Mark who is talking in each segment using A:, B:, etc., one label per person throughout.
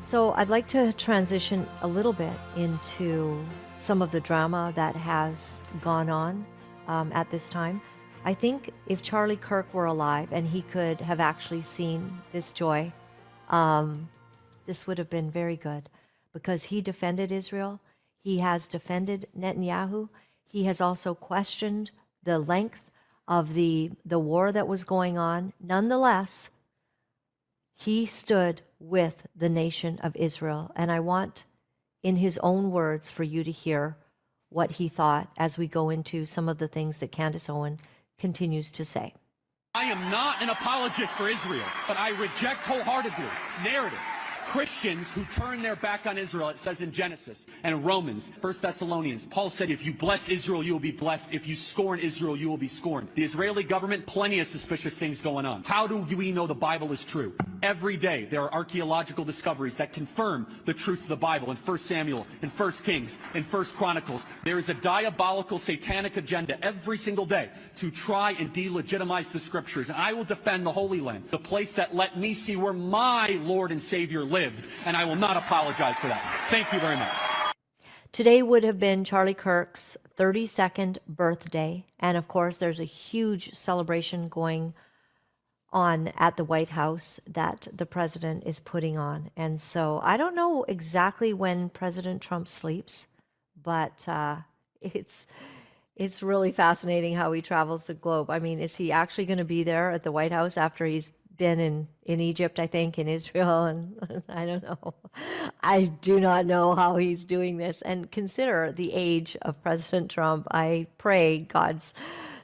A: So I'd like to transition a little bit into some of the drama that has gone on at this time. I think if Charlie Kirk were alive and he could have actually seen this joy, this would have been very good, because he defended Israel. He has defended Netanyahu. He has also questioned the length of the war that was going on. Nonetheless, he stood with the nation of Israel. And I want, in his own words, for you to hear what he thought as we go into some of the things that Candace Owens continues to say.
B: I am not an apologist for Israel, but I reject wholeheartedly its narrative. Christians who turn their back on Israel, it says in Genesis and in Romans, 1 Thessalonians, Paul said, if you bless Israel, you will be blessed. If you scorn Israel, you will be scorned. The Israeli government, plenty of suspicious things going on. How do we know the Bible is true? Every day there are archaeological discoveries that confirm the truths of the Bible in 1 Samuel, in 1 Kings, in 1 Chronicles. There is a diabolical satanic agenda every single day to try and delegitimize the scriptures. And I will defend the Holy Land, the place that let me see where my Lord and Savior lived, and I will not apologize for that. Thank you very much.
A: Today would have been Charlie Kirk's 32nd birthday, and of course there's a huge celebration going on at the White House that the president is putting on. And so I don't know exactly when President Trump sleeps, but it's really fascinating how he travels the globe. I mean, is he actually going to be there at the White House after he's been in Egypt, I think, in Israel, and I don't know. I do not know how he's doing this. And consider the age of President Trump. I pray God's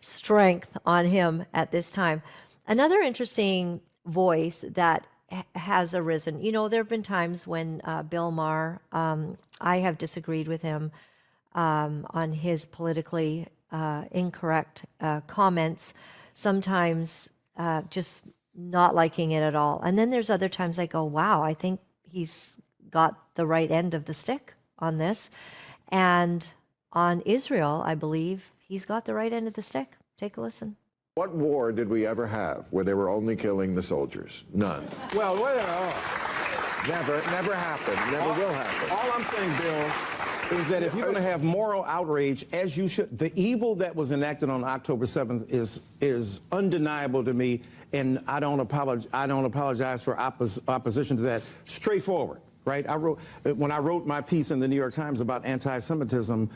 A: strength on him at this time. Another interesting voice that has arisen, you know, there have been times when Bill Maher, I have disagreed with him on his politically incorrect comments, sometimes just not liking it at all. And then there's other times I go, wow, I think he's got the right end of the stick on this. And on Israel, I believe he's got the right end of the stick. Take a listen.
C: What war did we ever have where they were only killing the soldiers? None.
D: Well,
C: Never happened. Never will happen.
D: all I'm saying, Bill, is that if you're going to have moral outrage, as you should, the evil that was enacted on October 7th is undeniable to me, and I don't apologize for opposition to that. Straightforward, right? When I wrote my piece in the New York Times about anti-Semitism,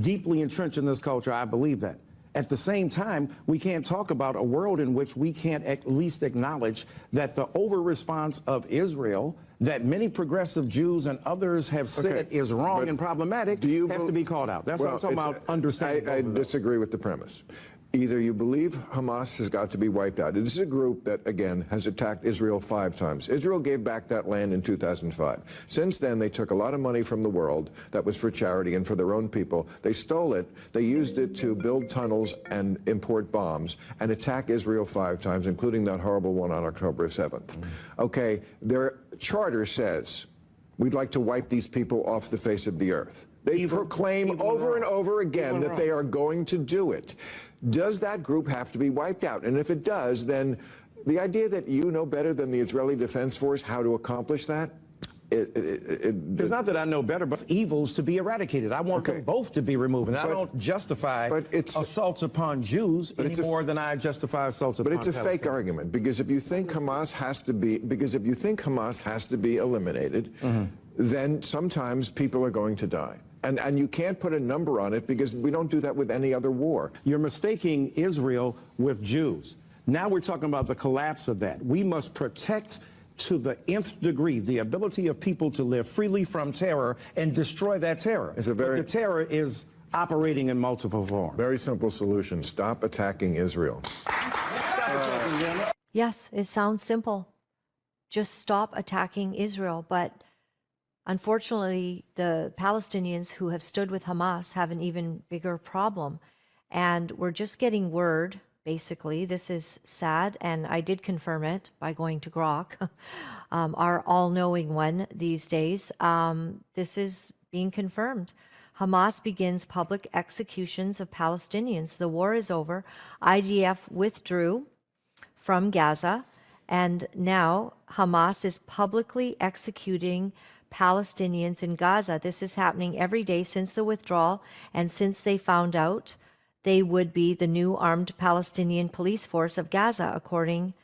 D: deeply entrenched in this culture, I believe that. At the same time, we can't talk about a world in which we can't at least acknowledge that the over-response of Israel, that many progressive Jews and others have said is wrong and problematic, has to be called out. That's what I'm talking about, understanding.
C: I disagree with the premise. Either you believe Hamas has got to be wiped out. This is a group that, again, has attacked Israel 5 times. Israel gave back that land in 2005. Since then, they took a lot of money from the world that was for charity and for their own people. They stole it. They used it to build tunnels and import bombs and attack Israel 5 times, including that horrible one on October 7th. Okay, their charter says, we'd like to wipe these people off the face of the earth. They proclaim over and over again that they are going to do it. Does that group have to be wiped out? And if it does, then the idea that you know better than the Israeli Defense Force how to accomplish that,
D: it's not that I know better, but evils to be eradicated. I want them both to be removed. And I don't justify assaults upon Jews any more than I justify assaults upon Palestinians.
C: But it's a fake argument, because if you think Hamas has to be eliminated, then sometimes people are going to die. And you can't put a number on it, because we don't do that with any other war.
D: You're mistaking Israel with Jews. Now we're talking about the collapse of that. We must protect to the nth degree the ability of people to live freely from terror and destroy that terror. But the terror is operating in multiple forms.
C: Very simple solution. Stop attacking Israel.
A: Yes, it sounds simple. Just stop attacking Israel. But unfortunately, the Palestinians who have stood with Hamas have an even bigger problem. And we're just getting word, basically, this is sad, and I did confirm it by going to Grok, our all-knowing one these days. This is being confirmed. Hamas begins public executions of Palestinians. The war is over. IDF withdrew from Gaza, And now Hamas is publicly executing Palestinians in Gaza. This is happening every day since the withdrawal and since they found out they would be the new armed Palestinian police force of Gaza, according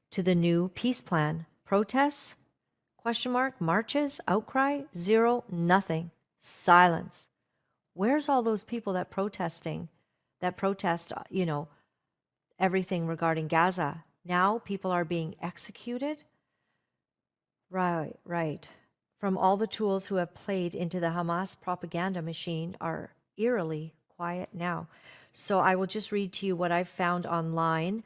A: to the new peace plan. Protests? Question mark. Marches? Outcry? Zero. Nothing. Silence. Where's all those people that protest, everything regarding Gaza? Now people are being executed? Right. From all the tools who have played into the Hamas propaganda machine are eerily quiet now. So I will just read to you what I've found online.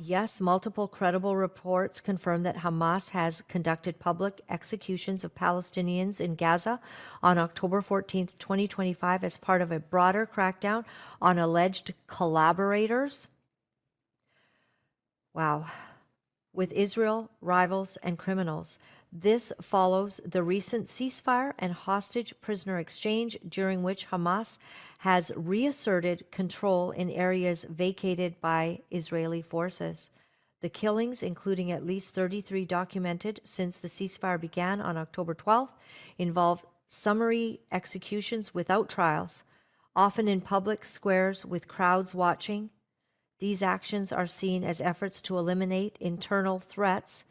A: Yes, multiple credible reports confirm that Hamas has conducted public executions of Palestinians in Gaza on October 14th, 2025, as part of a broader crackdown on alleged collaborators. Wow. With Israel, rivals, and criminals. This follows the recent ceasefire and hostage prisoner exchange, during which Hamas has reasserted control in areas vacated by Israeli forces. The killings, including at least 33 documented since the ceasefire began on October 12th, involve summary executions without trials, often in public squares with crowds watching. These actions are seen as efforts to eliminate internal threats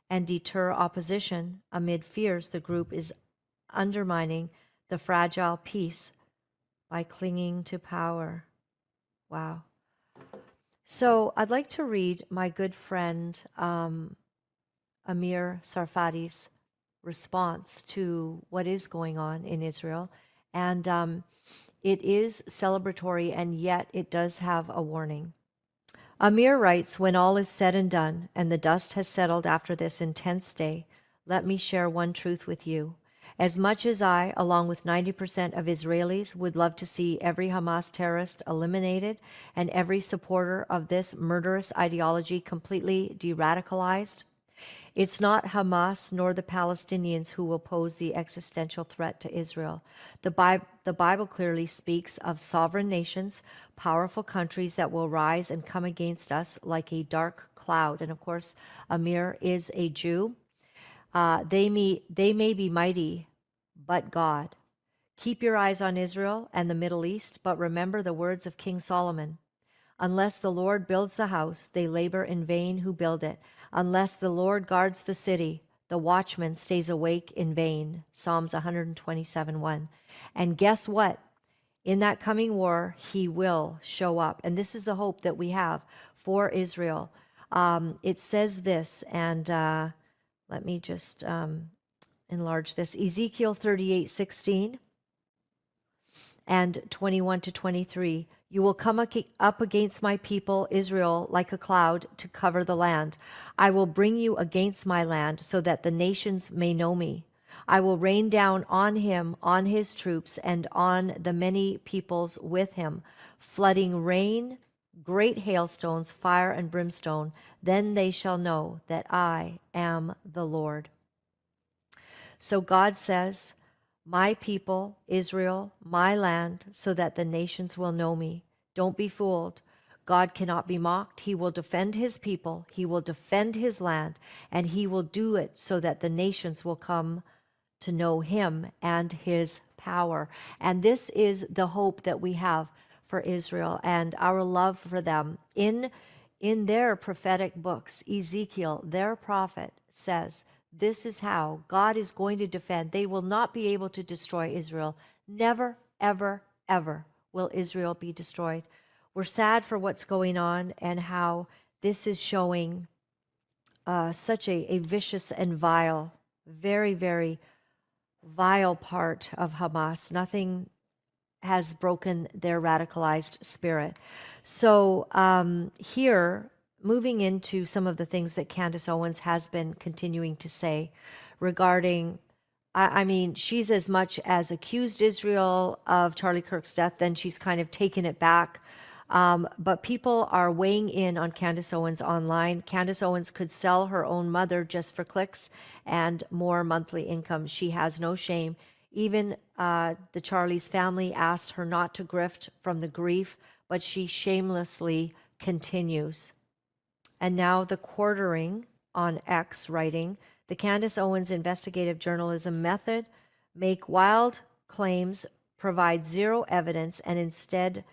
A: and deter opposition amid fears the group is undermining the fragile peace by clinging to power. Wow. So I'd like to read my good friend Amir Sarfati's response to what is going on in Israel. And it is celebratory, and yet it does have a warning. Amir writes, when all is said and done, and the dust has settled after this intense day, let me share one truth with you. As much as I, along with 90% of Israelis, would love to see every Hamas terrorist eliminated and every supporter of this murderous ideology completely de-radicalized, it's not Hamas nor the Palestinians who will pose the existential threat to Israel. The Bible clearly speaks of sovereign nations, powerful countries that will rise and come against us like a dark cloud. And of course, Amir is a Jew. They may be mighty, but God. Keep your eyes on Israel and the Middle East, but remember the words of King Solomon. Unless the Lord builds the house, they labor in vain who build it. Unless the Lord guards the city, the watchman stays awake in vain. Psalms 127:1. And guess what? In that coming war, he will show up. And this is the hope that we have for Israel. It says this, and let me just enlarge this. Ezekiel 38:16 and 21 to 23. You will come up against my people Israel like a cloud to cover the land. I will bring you against my land so that the nations may know me. I will rain down on him, on his troops, and on the many peoples with him, flooding rain, great hailstones, fire, and brimstone. Then they shall know that I am the Lord. So God says, my people, Israel, my land, so that the nations will know me. Don't be fooled. God cannot be mocked. He will defend his people. He will defend his land, and he will do it so that the nations will come to know him and his power. And this is the hope that we have for Israel and our love for them. In their prophetic books, Ezekiel, their prophet, says, this is how God is going to defend. They will not be able to destroy Israel. Never, ever, ever will Israel be destroyed. We're sad for what's going on and how this is showing such a vicious and vile, very, very vile part of Hamas. Nothing has broken their radicalized spirit. So here, moving into some of the things that Candace Owens has been continuing to say regarding, I mean, she's as much as accused Israel of Charlie Kirk's death, then she's kind of taken it back. But people are weighing in on Candace Owens online. Candace Owens could sell her own mother just for clicks and more monthly income. She has no shame. Even the Charlie's family asked her not to grift from the grief, but she shamelessly continues. And now the quartering on X, writing, the Candace Owens investigative journalism method make wild claims, provide zero evidence, and instead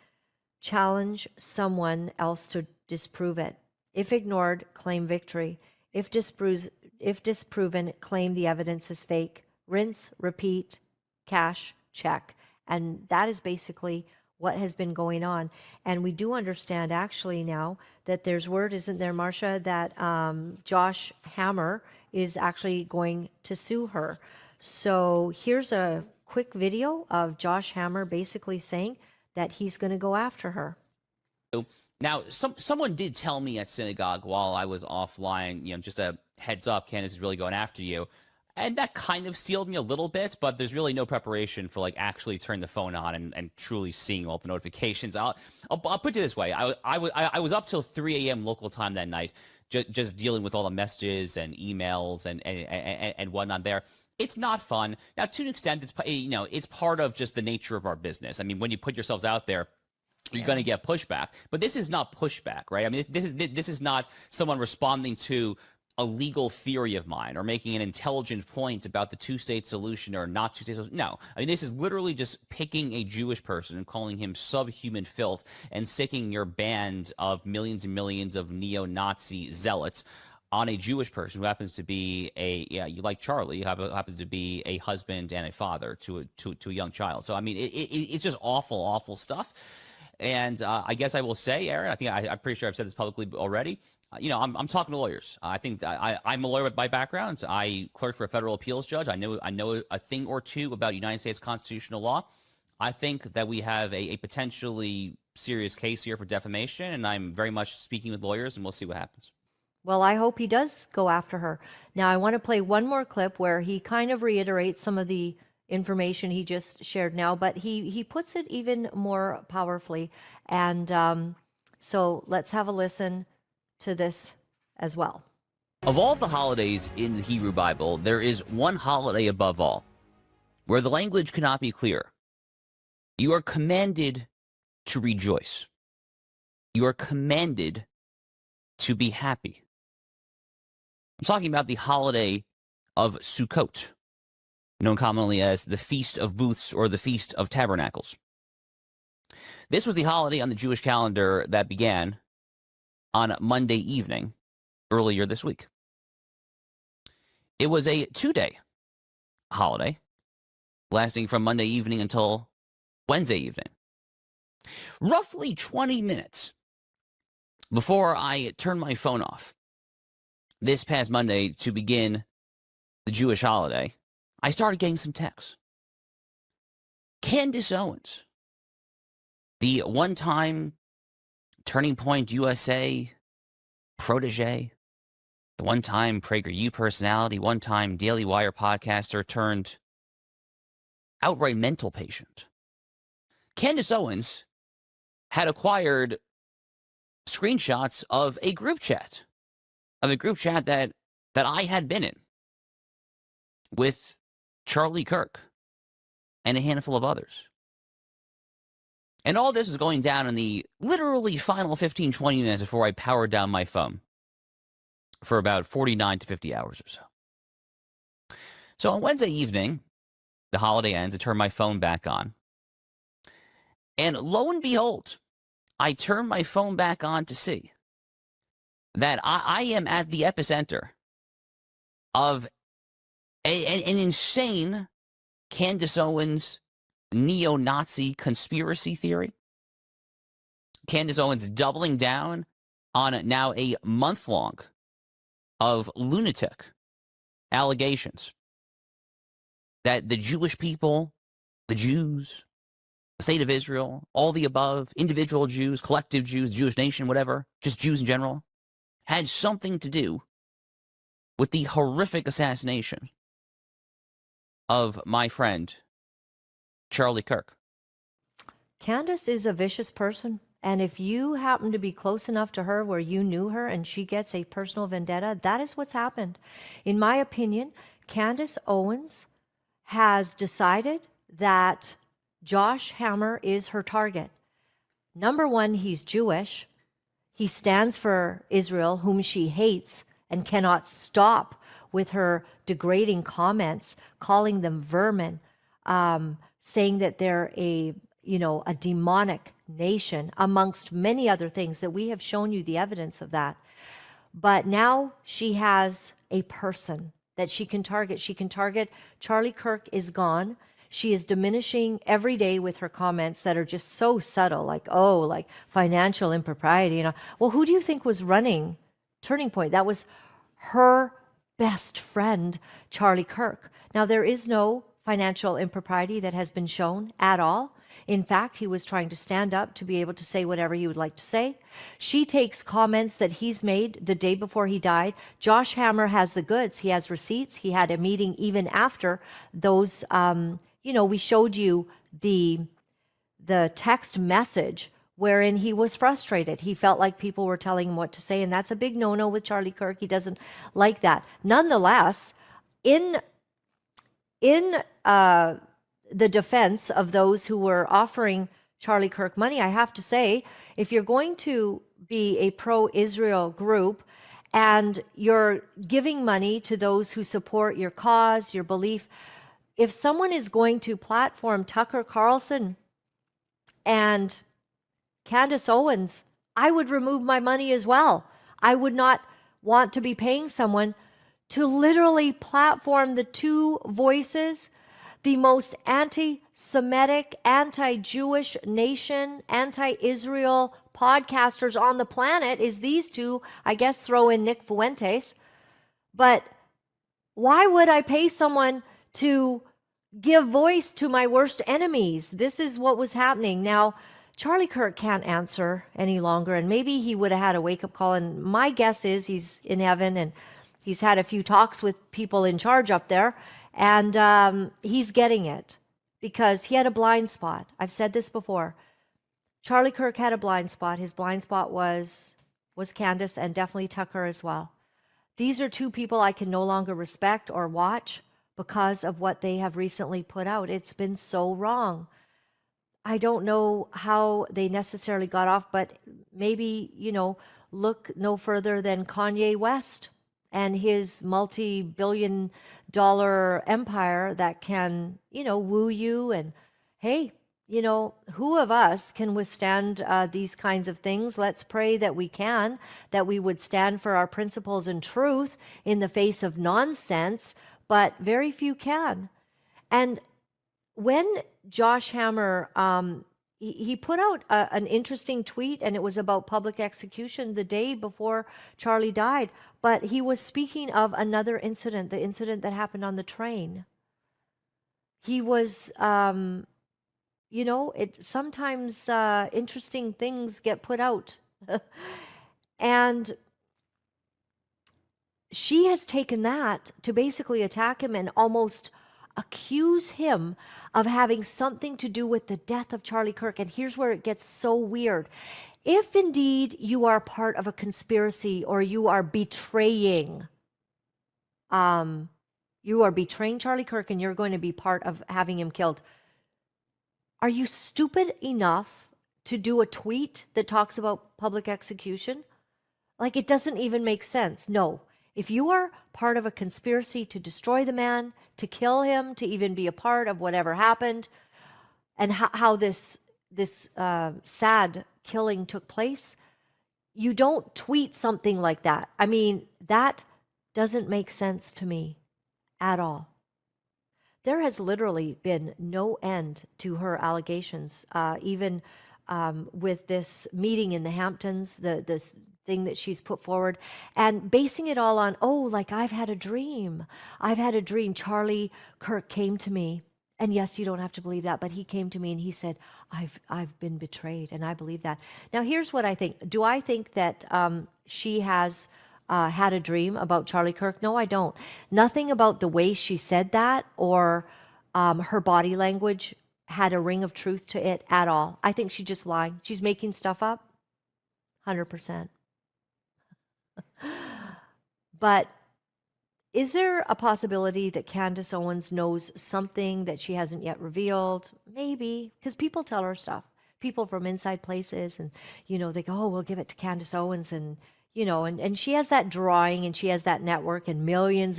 A: challenge someone else to disprove it. If ignored, claim victory. If disproven, claim the evidence is fake. Rinse, repeat, cash, check. And that is basically what has been going on. And we do understand actually now that there's word, isn't there, Marcia, that Josh Hammer is actually going to sue her. So here's a quick video of Josh Hammer basically saying that he's going to go after her.
E: Now, someone did tell me at synagogue while I was offline, just a heads up, Candace is really going after you. And that kind of sealed me a little bit, but there's really no preparation for like actually turning the phone on and truly seeing all the notifications. I'll put it this way. I was up till 3 a.m. local time that night, just dealing with all the messages and emails and whatnot there. It's not fun. Now, to an extent, it's part of just the nature of our business. I mean, when you put yourselves out there, you're going to get pushback. But this is not pushback, right? I mean, this is not someone responding to a legal theory of mine or making an intelligent point about the two-state solution or not two-state solution. No. I mean, this is literally just picking a Jewish person and calling him subhuman filth and sicking your band of millions and millions of neo-Nazi zealots on a Jewish person who happens to be you like Charlie, happens to be a husband and a father to a young child. So, I mean, it's just awful, awful stuff. And I guess I will say, Aaron, I'm pretty sure I've said this publicly already. I'm talking to lawyers. I think I'm a lawyer by background. I clerked for a federal appeals judge. I know a thing or two about United States constitutional law. I think that we have a potentially serious case here for defamation, and I'm very much speaking with lawyers, and we'll see what happens.
A: Well, I hope he does go after her. Now, I want to play one more clip where he kind of reiterates some of the information he just shared now, but he puts it even more powerfully. And so let's have a listen to this as well.
E: Of all the holidays in the Hebrew Bible, there is one holiday above all, where the language cannot be clearer. You are commanded to rejoice. You are commanded to be happy. I'm talking about the holiday of Sukkot, known commonly as the Feast of Booths or the Feast of Tabernacles. This was the holiday on the Jewish calendar that began on Monday evening earlier this week. It was a 2-day holiday lasting from Monday evening until Wednesday evening. Roughly 20 minutes before I turned my phone off this past Monday to begin the Jewish holiday, I started getting some texts. Candace Owens, the one-time Turning Point USA protege, the one-time PragerU personality, one-time Daily Wire podcaster turned outright mental patient. Candace Owens had acquired screenshots of a group chat, that I had been in with Charlie Kirk and a handful of others. And all this was going down in the literally final 15, 20 minutes before I powered down my phone for about 49 to 50 hours or so. So on Wednesday evening, the holiday ends, I turn my phone back on. And lo and behold, I turn my phone back on to see that I am at the epicenter of an insane Candace Owens neo-Nazi conspiracy theory. Candace Owens doubling down on now a month-long of lunatic allegations that the Jewish people, the Jews, the state of Israel, all the above, individual Jews, collective Jews, Jewish nation, whatever, just Jews in general, had something to do with the horrific assassination of my friend, Charlie Kirk.
A: Candace is a vicious person. And if you happen to be close enough to her where you knew her and she gets a personal vendetta, that is what's happened. In my opinion, Candace Owens has decided that Josh Hammer is her target. Number one, he's Jewish. He stands for Israel, whom she hates and cannot stop with her degrading comments, calling them vermin, saying that they're a demonic nation, amongst many other things that we have shown you the evidence of that. But now she has a person that she can target. She can target Charlie Kirk is gone. She is diminishing every day with her comments that are just so subtle, like, oh, like financial impropriety. Well, who do you think was running Turning Point? That was her best friend, Charlie Kirk. Now, there is no financial impropriety that has been shown at all. In fact, he was trying to stand up to be able to say whatever he would like to say. She takes comments that he's made the day before he died. Josh Hammer has the goods. He has receipts. He had a meeting even after those. We showed you the text message wherein he was frustrated. He felt like people were telling him what to say, and that's a big no-no with Charlie Kirk. He doesn't like that. Nonetheless, in the defense of those who were offering Charlie Kirk money, I have to say, if you're going to be a pro-Israel group and you're giving money to those who support your cause, your belief, if someone is going to platform Tucker Carlson and Candace Owens, I would remove my money as well. I would not want to be paying someone to literally platform the two voices, the most anti-Semitic, anti-Jewish nation, anti-Israel podcasters on the planet is these two. I guess throw in Nick Fuentes. But why would I pay someone to give voice to my worst enemies? This is what was happening. Now, Charlie Kirk can't answer any longer, and maybe he would have had a wake-up call, and my guess is he's in heaven, and he's had a few talks with people in charge up there, and he's getting it because he had a blind spot. I've said this before. Charlie Kirk had a blind spot. His blind spot was Candace, and definitely Tucker as well. These are two people I can no longer respect or watch because of what they have recently put out. It's been so wrong. I don't know how they necessarily got off, but maybe, look no further than Kanye West and his multi-billion-dollar empire that can, woo you. And hey, who of us can withstand these kinds of things? Let's pray that we can, that we would stand for our principles and truth in the face of nonsense, but very few can. And when Josh Hammer, he put out an interesting tweet, and it was about public execution the day before Charlie died, but he was speaking of another incident, the incident that happened on the train. He was, sometimes interesting things get put out. And she has taken that to basically attack him and almost accuse him of having something to do with the death of Charlie Kirk. And here's where it gets so weird. If indeed you are part of a conspiracy or you are betraying Charlie Kirk and you're going to be part of having him killed, are you stupid enough to do a tweet that talks about public execution? Like, it doesn't even make sense. No. If you are part of a conspiracy to destroy the man, to kill him, to even be a part of whatever happened, and how this sad killing took place, you don't tweet something like that. I mean, that doesn't make sense to me at all. There has literally been no end to her allegations, even with this meeting in the Hamptons, this thing that she's put forward, and basing it all on, I've had a dream. Charlie Kirk came to me, and yes, you don't have to believe that, but he came to me and he said, I've been betrayed, and I believe that. Now, here's what I think. Do I think that she has had a dream about Charlie Kirk? No, I don't. Nothing about the way she said that or her body language had a ring of truth to it at all. I think she's just lying. She's making stuff up. 100%. But is there a possibility that Candace Owens knows something that she hasn't yet revealed? Maybe, because people tell her stuff. People from inside places, and they go, we'll give it to Candace Owens, and you know, and she has that drawing and she has that network and millions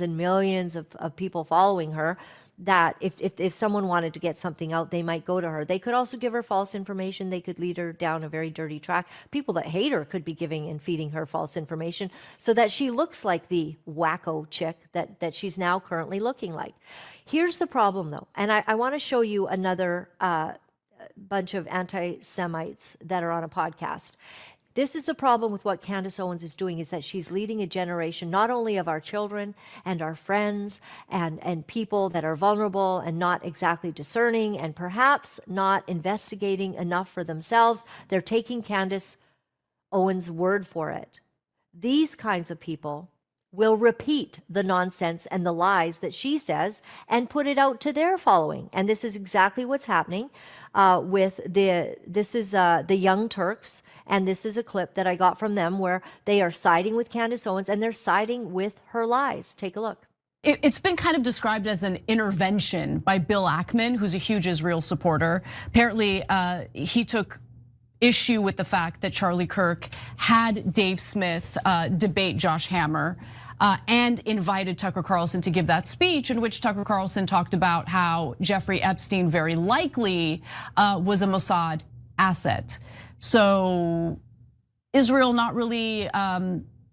A: of people following her, that if someone wanted to get something out, they might go to her. They could also give her false information. They could lead her down a very dirty track. People that hate her could be giving and feeding her false information so that she looks like the wacko chick that she's now currently looking like. Here's the problem, though, and I want to show you another bunch of anti-Semites that are on a podcast. This is the problem with what Candace Owens is doing, is that she's leading a generation not only of our children and our friends and people that are vulnerable and not exactly discerning and perhaps not investigating enough for themselves. They're taking Candace Owens' word for it. These kinds of people will repeat the nonsense and the lies that she says and put it out to their following. And this is exactly what's happening with the Young Turks. And this is a clip that I got from them where they are siding with Candace Owens and they're siding with her lies. Take a look.
F: It's been kind of described as an intervention by Bill Ackman, who's a huge Israel supporter. Apparently, he took issue with the fact that Charlie Kirk had Dave Smith debate Josh Hammer and invited Tucker Carlson to give that speech in which Tucker Carlson talked about how Jeffrey Epstein very likely was a Mossad asset. So Israel not really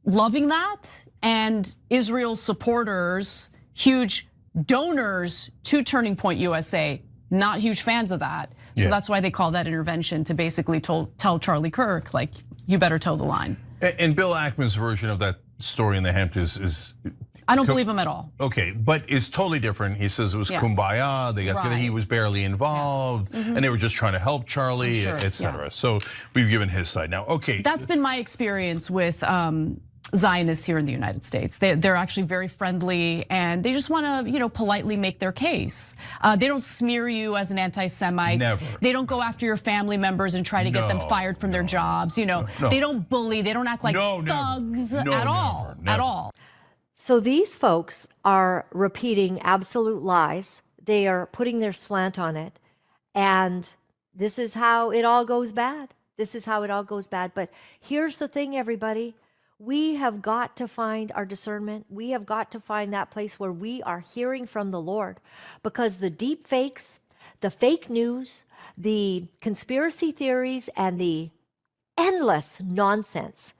F: loving that, and Israel supporters, huge donors to Turning Point USA, not huge fans of that. So that's why they call that intervention, to basically tell Charlie Kirk, like, you better toe the line.
G: And Bill Ackman's version of that story in the Hamptons is
F: I don't believe him at all.
G: Okay, but it's totally different. He says it was kumbaya, they got together, he was barely involved, and they were just trying to help Charlie, etc. So we've given his side now. Okay.
F: That's been my experience with Zionists here in the United States. They're actually very friendly and they just want to, politely make their case. They don't smear you as an anti-Semite.
G: Never.
F: They don't go after your family members and try to get them fired from their jobs. They don't bully. They don't act like thugs at all. At all.
A: So these folks are repeating absolute lies. They are putting their slant on it. And this is how it all goes bad. This is how it all goes bad. But here's the thing, everybody. We have got to find our discernment. We have got to find that place where we are hearing from the Lord, because the deep fakes, the fake news, the conspiracy theories, and the endless nonsense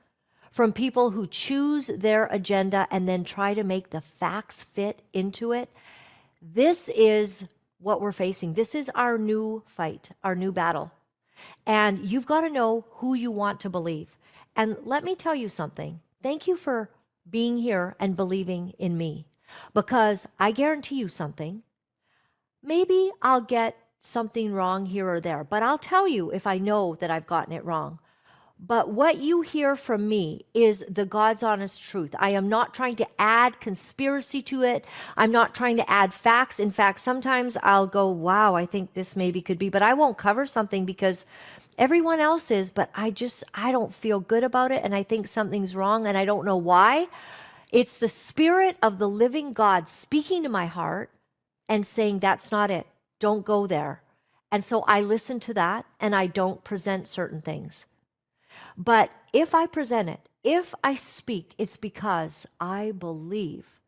A: from people who choose their agenda and then try to make the facts fit into it. This is what we're facing. This is our new fight, our new battle. And you've got to know who you want to believe. And let me tell you something. Thank you for being here and believing in me, because I guarantee you something. Maybe I'll get something wrong here or there, but I'll tell you if I know that I've gotten it wrong. But what you hear from me is the God's honest truth. I am not trying to add conspiracy to it. I'm not trying to add facts. In fact, sometimes I'll go, wow, I think this maybe could be, but I won't cover something because everyone else is, but I don't feel good about it, and I think something's wrong, and I don't know why. It's the Spirit of the living God speaking to my heart and saying, that's not it. Don't go there. And so I listen to that, and I don't present certain things. But if I present it, if I speak, it's because I believe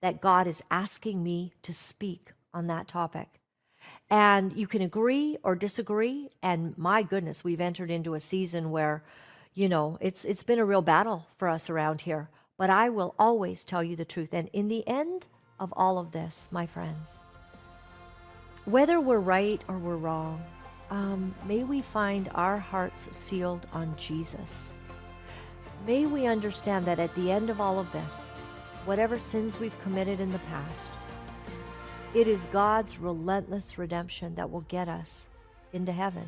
A: that God is asking me to speak on that topic. And you can agree or disagree. And my goodness, we've entered into a season where, it's been a real battle for us around here. But I will always tell you the truth. And in the end of all of this, my friends, whether we're right or we're wrong, may we find our hearts sealed on Jesus. May we understand that at the end of all of this, whatever sins we've committed in the past, it is God's relentless redemption that will get us into heaven.